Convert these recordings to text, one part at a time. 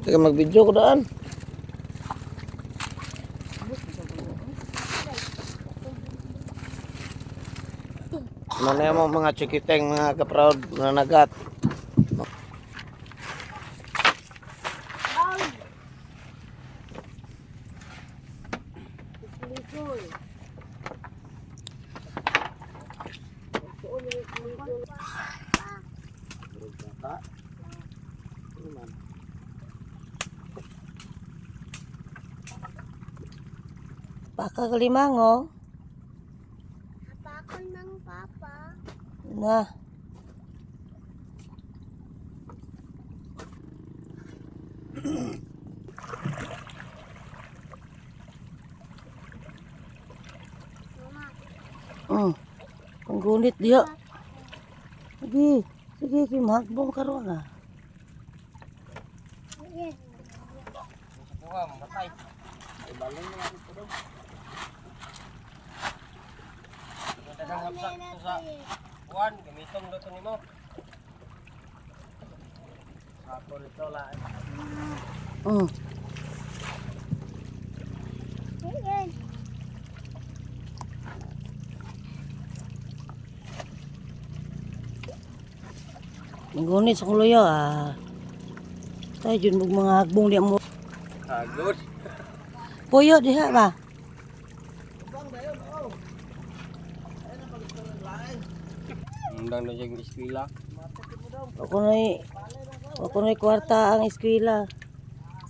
Kaya mag-video ko daan. Mana mo mga chikiteng, mga kaproud na nagat. Pakakalimango. Napakon ng papa. Na. Ang gunit dia. Sige, sige, kimagbong karon na. Yes. Kuha, matay. Ay, balong na natin ito doon. Dagang hapsak ito sa kuhan, gamitong doon ni mo. Ako nito lang. Yes. Ang gunit sa kuluyo Tayo dyan mga hagbong di mo. Agod. Puyo diha ba? Undang na siyang eskwela. Ako na'y kwarta ang eskwela.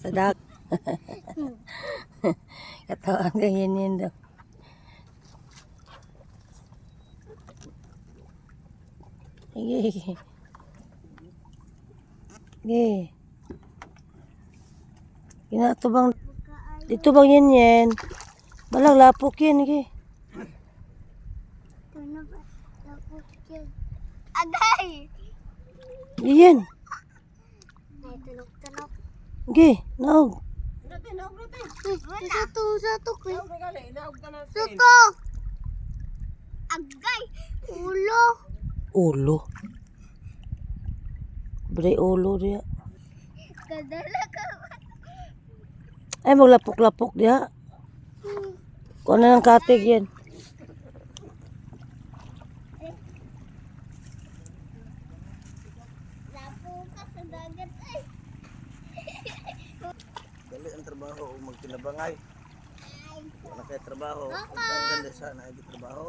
Sa dak. Katawan ka yun daw. Sige. Sige. Ito bang, dito bang yan? Balang lapok yan. Sige. Tunog. Tapos yan. Agay! Yan. Ay, tunog-tunog. Sige. Naog. Satu ko. Suto! Agay! Ulo! Ulo. Bray ulo dia. Kadala ka. Ay, maglapok-lapok dia. Kung ano ng katig yan. Lapo ka sa dagat ay. Dali ang trabaho o magtinabangay. Wala kayo trabaho. Ang ganda sana ay trabaho.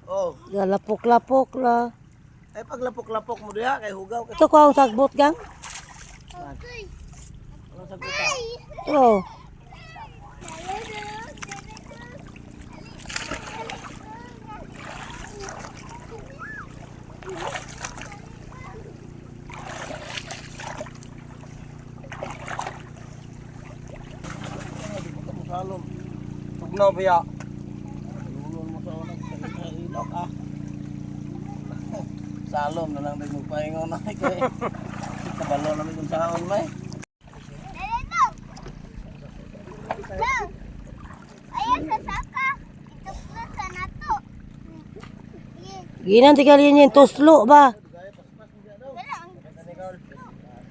Oh, Ya, lapok-lapok lah. ay paglapok-lapok mo diha kay hugaw kay Ito ko ang sagbot gang. Okay. wala sa buta. Ito. Salom. Tugnaw biya. Ulon mo sa unang sa ilok ah. Salom na lang din magpahingon na kay. Kabalo namin kung saan may. Ayan sa saka. Ituklo sa nato. Ginan ti kali yan toslo ba? Wala ang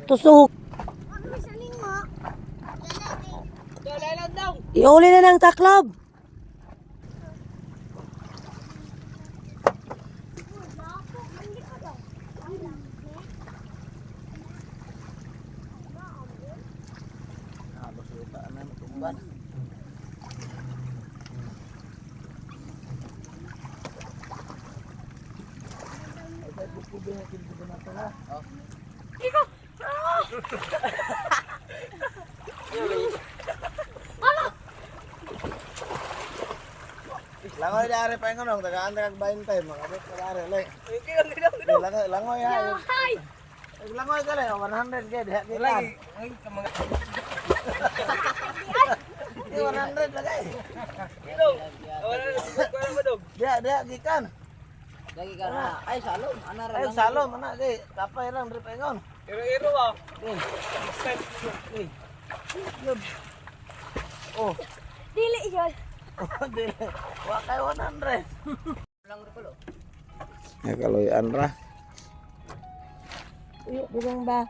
Toslo. ano sa lingo. Iuli na ng taklob. Ah, basuta na matumban. Langoy dari pa ngono tagaan tag 20 makabot ka dari le. Langoy langoy ya. Langoy ka le 100 ke diha kita. Lagi ay mga 100 lagi. Dog. Dia gikan. Lagi ka na. Ay, salom. Ana ra Ay lang. salom ana kay kapay lang diri pa ngon. Iro-iro ba? Oh, Dili yun. dili. Wa kay 100. Lang ro palo. Ya kaloyan ra. Uyo bilang ba?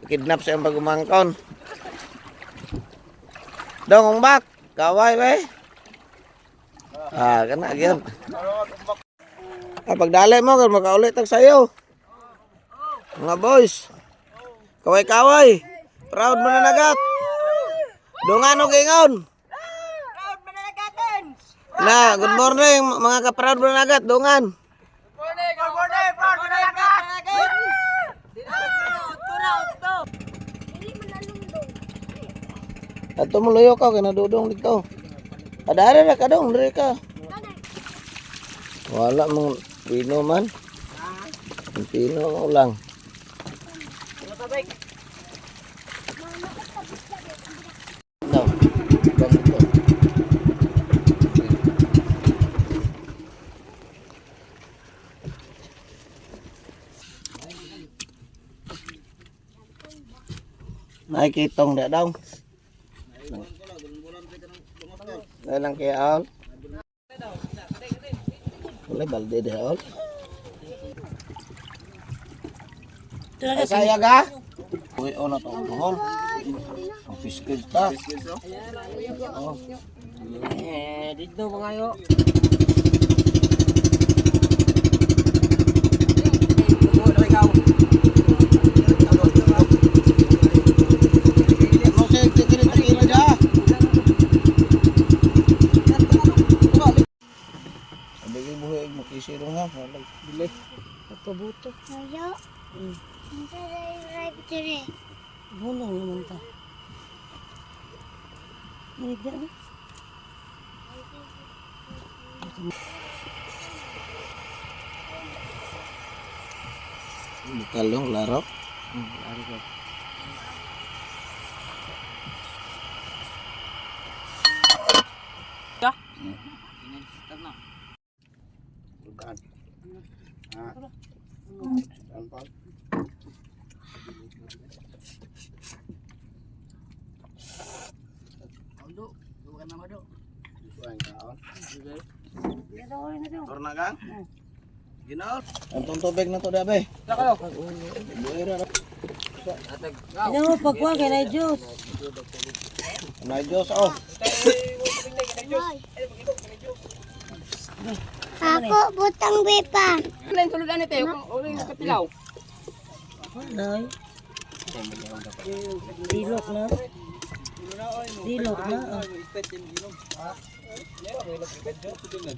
kidnap sa iyong pagumangkon. Dong, bak. Kaway, be. Ah, kana gyud. Pagdali mo kan makaulit tag sayo. Mga boys. Kaway-kaway. Proud mananagat. Dungan og ingon. Proud mananagaton! Na, good morning mga ka-proud mananagat, dungan. Morning! Good morning! Proud mananagaton! Dili man nalungdong. Ato mo luyo ka kay nadudong dito. Adara ra ka dong, diri ka. Wala mong pino man. Ang pino lang. No. Ganito. Nakikitong na daw. Dahil lang kaya all. Wala balde de all. Ay saya ga? Uy, ono to hol. Ang fiskis ta. Oh. Dito mga yo. Ano sa tikira ja? Abigay buhay makisiro ha. Wala bili. Pagkabuto. Ayo. Sa right dire. Bulong naman ta. Nigda na. Kalong larok. Torna kang? Ginaot. Antong tubig na to dabe. Buira ra. Ano mo pagkuha kay na Diyos. Nay Dios oh. Ako butang bepa. Lain tuludan ito. Uling katilaw. Nay. Dilok na. Dilok na.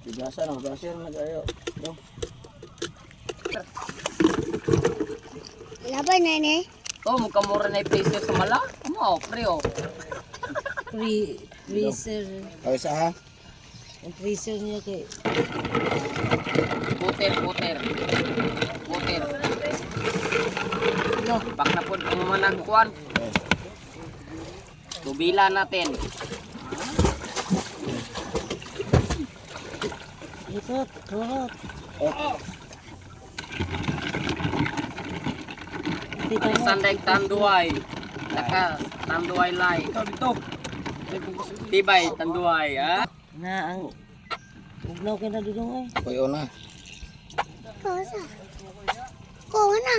Bigasan ang gasir na gayo. No. Laban na ni. Oh, mukamura na i-placer sa mala. Ano, pre oh. Freezer. Ay sa ha. Ang freezer niya kay Puter. Bak na po ang managkuhan. Tubila natin. ikot, turot. Tita mo. Sanday tanduay. Naka tanduay lay. Dito. Tibay tanduay, ha? Na ang ugnaw kay na dudong ay. Koy ona. Kosa. Ko na.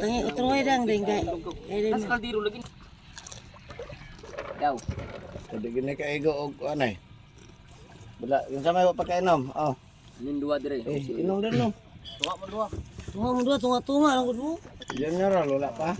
Tangi utroy dang ding kay. Mas kaldiro lagi. Daw. Pwede gini ka igo og anay. Bala, yung sa may pagkainom. Oh. Lindua dire. Inom din no. Tunga mo dua tunga lang gud mo. Diyan na ra lola pa.